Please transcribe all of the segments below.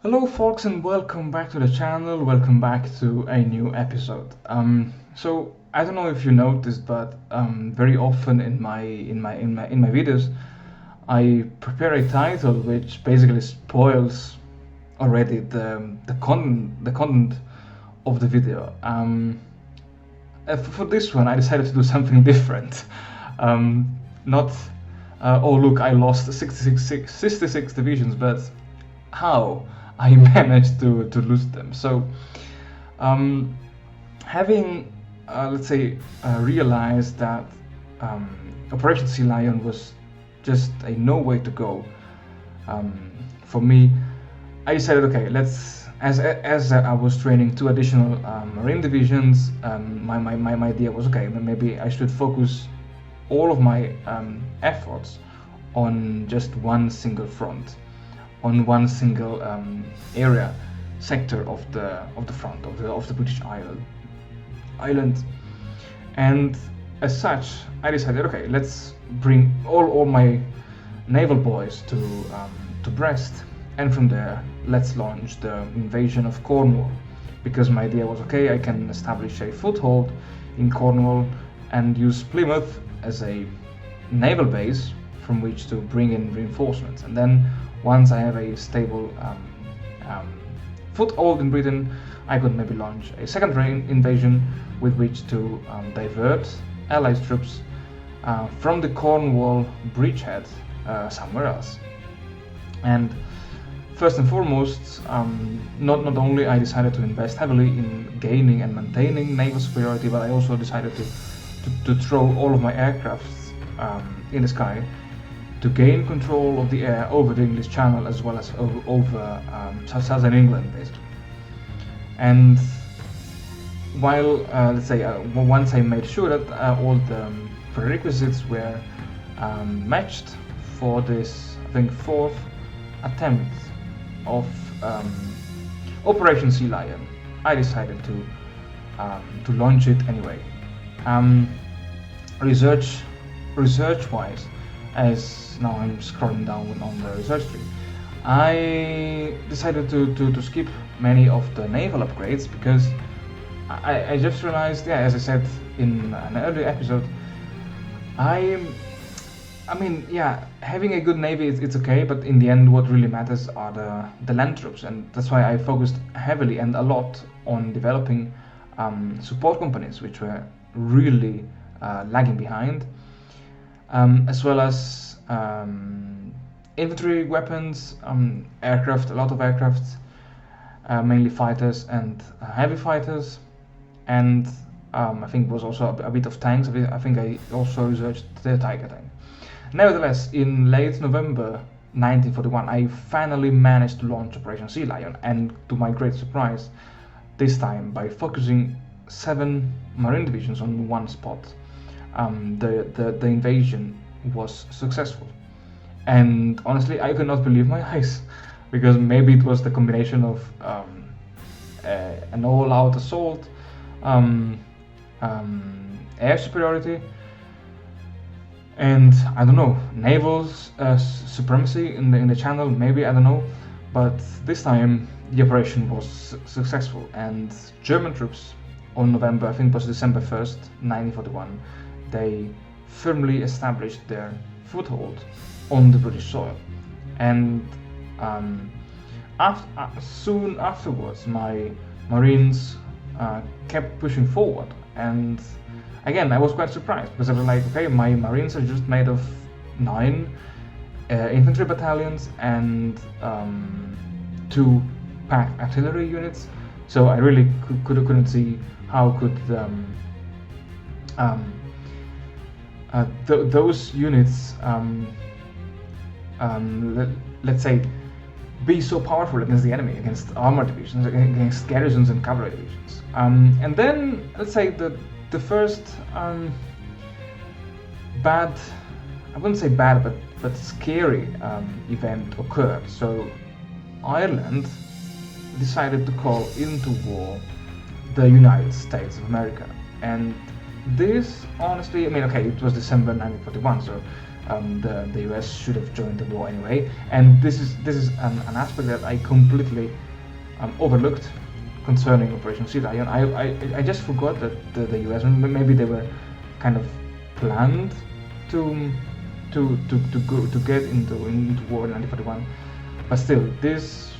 Hello folks and welcome back to the channel, welcome back to a new episode. So I don't know if you noticed, but very often in my videos I prepare a title which basically spoils already the content of the video. For this one I decided to do something different. Not oh look, I lost 66 divisions, but how I managed to lose them. So, having let's say realized that Operation Sea Lion was just a no way to go for me, I decided, okay, let's as I was training two additional Marine divisions. My idea was, okay, maybe I should focus all of my efforts on just one single front, on one single area, sector of the front of the British island, and as such, I decided, okay, let's bring all my naval boys to Brest, and from there, let's launch the invasion of Cornwall, because my idea was, okay, I can establish a foothold in Cornwall and use Plymouth as a naval base from which to bring in reinforcements, and then once I have a stable foothold in Britain, I could maybe launch a second invasion with which to divert Allied troops from the Cornwall bridgehead somewhere else. And first and foremost, not only I decided to invest heavily in gaining and maintaining naval superiority, but I also decided to throw all of my aircraft in the sky to gain control of the air over the English Channel, as well as over southern England, basically. And while let's say once I made sure that all the prerequisites were matched for this, I think, fourth attempt of Operation Sea Lion, I decided to launch it anyway. Research-wise, as now I'm scrolling down on the research tree, I decided to skip many of the naval upgrades, because I just realized, yeah, as I said in an earlier episode, I mean, yeah, having a good navy, it's okay, but in the end what really matters are the land troops, and that's why I focused heavily and a lot on developing support companies, which were really lagging behind, as well as infantry, weapons, aircraft, a lot of aircraft, mainly fighters and heavy fighters, and I think it was also a bit of tanks. I think I also researched the Tiger tank. Nevertheless, in late November 1941, I finally managed to launch Operation Sea Lion, and to my great surprise, this time by focusing 7 Marine divisions on one spot, the invasion was successful. And honestly, I could not believe my eyes, because maybe it was the combination of an all-out assault, air superiority, and I don't know, naval supremacy in the channel, maybe, I don't know, but this time the operation was successful, and German troops on November, I think it was December 1st, 1941, they firmly established their foothold on the British soil. And soon afterwards, my Marines kept pushing forward, and again, I was quite surprised, because I was like, okay, my Marines are just made of 9 infantry battalions and 2 pack artillery units, so I really couldn't see how could those units let's say be so powerful against the enemy, against armored divisions, against garrisons and cavalry divisions. And then, let's say, the first bad, I wouldn't say bad, but scary event occurred. So Ireland decided to call into war the United States of America, and this, honestly, I mean, okay, it was December 1941, so the US should have joined the war anyway. And this is an aspect that I completely overlooked concerning Operation Sea Lion. I just forgot that the US, maybe they were kind of planned to get into war in 1941, but still this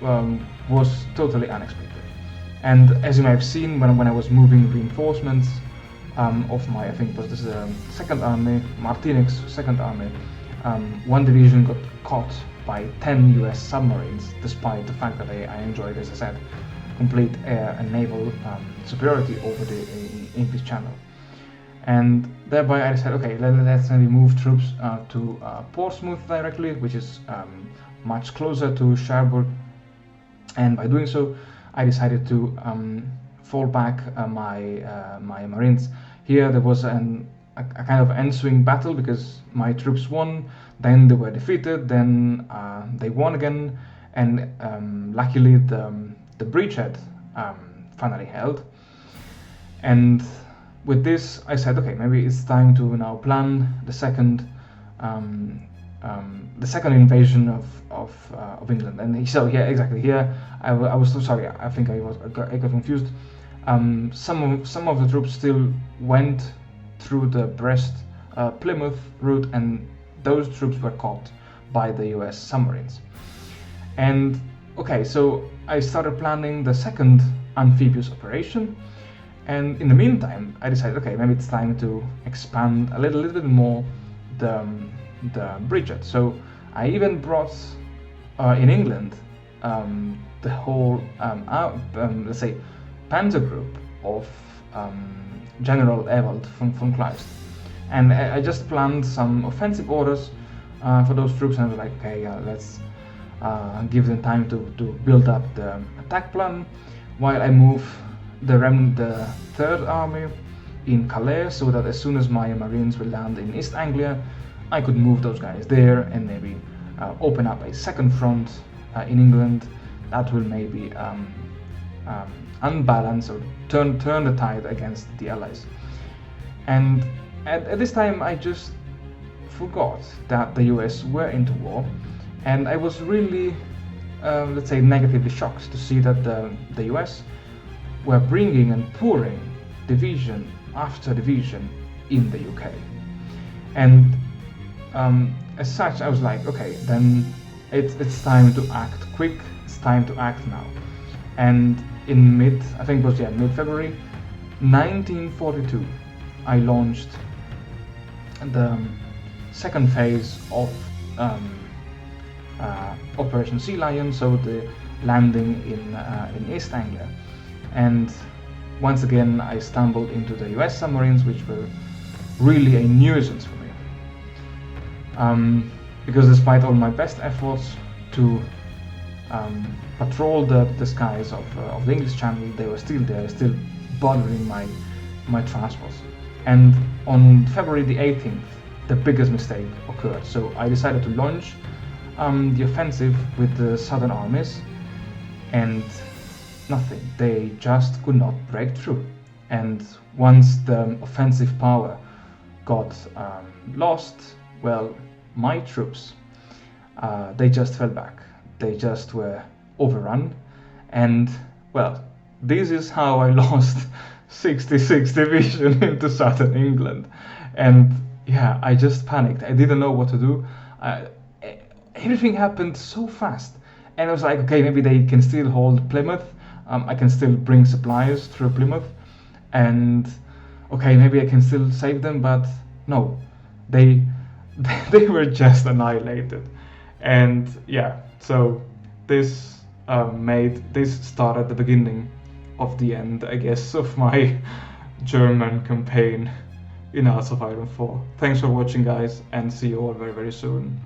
was totally unexpected. And as you may have seen, when I was moving reinforcements of my, I think it was this Second Army, Martinez Second Army, one division got caught by 10 US submarines, despite the fact that I enjoyed, as I said, complete air and naval superiority over the English Channel. And thereby I decided, okay, let's maybe move troops to Portsmouth directly, which is much closer to Cherbourg. And by doing so, I decided to fall back my Marines. Here there was a kind of ensuing battle because my troops won, then they were defeated, then they won again, and luckily the bridgehead finally held. And with this, I said, okay, maybe it's time to now plan the second invasion of England. And so here, exactly here, I was so sorry. I think I got confused. Some of the troops still went through the Brest Plymouth route, and those troops were caught by the US submarines. And okay, so I started planning the second amphibious operation. And in the meantime, I decided, okay, maybe it's time to expand a little bit more the bridgehead. So I even brought in England the whole, let's say, Panzer Group of General Ewald von Kleist. And I just planned some offensive orders for those troops, and I was like, okay, let's give them time to build up the attack plan, while I move the Third Army in Calais, so that as soon as my Marines will land in East Anglia, I could move those guys there and maybe open up a second front in England that will maybe unbalance or turn the tide against the Allies. And at this time, I just forgot that the US were into war, and I was really, let's say, negatively shocked to see that the US were bringing and pouring division after division in the UK. And as such, I was like, okay, then it's time to act quick, it's time to act now. And in mid-February 1942, I launched the second phase of Operation Sea Lion, so the landing in East Anglia. And once again, I stumbled into the US submarines, which were really a nuisance for me. Because despite all my best efforts to patrol the skies of the English Channel, they were still there, still bothering my transports. And on February the 18th, the biggest mistake occurred. So I decided to launch the offensive with the Southern armies, and nothing. They just could not break through. And once the offensive power got lost, well, my troops, they just fell back. They just were overrun. And, well, this is how I lost 66th Division into Southern England. And, yeah, I just panicked. I didn't know what to do. Everything happened so fast. And I was like, okay, maybe they can still hold Plymouth. I can still bring supplies through Plymouth, and okay, maybe I can still save them, but no, they were just annihilated. And yeah, so this started the beginning of the end, I guess, of my German campaign in Hearts of Iron 4. Thanks for watching, guys, and see you all very, very soon.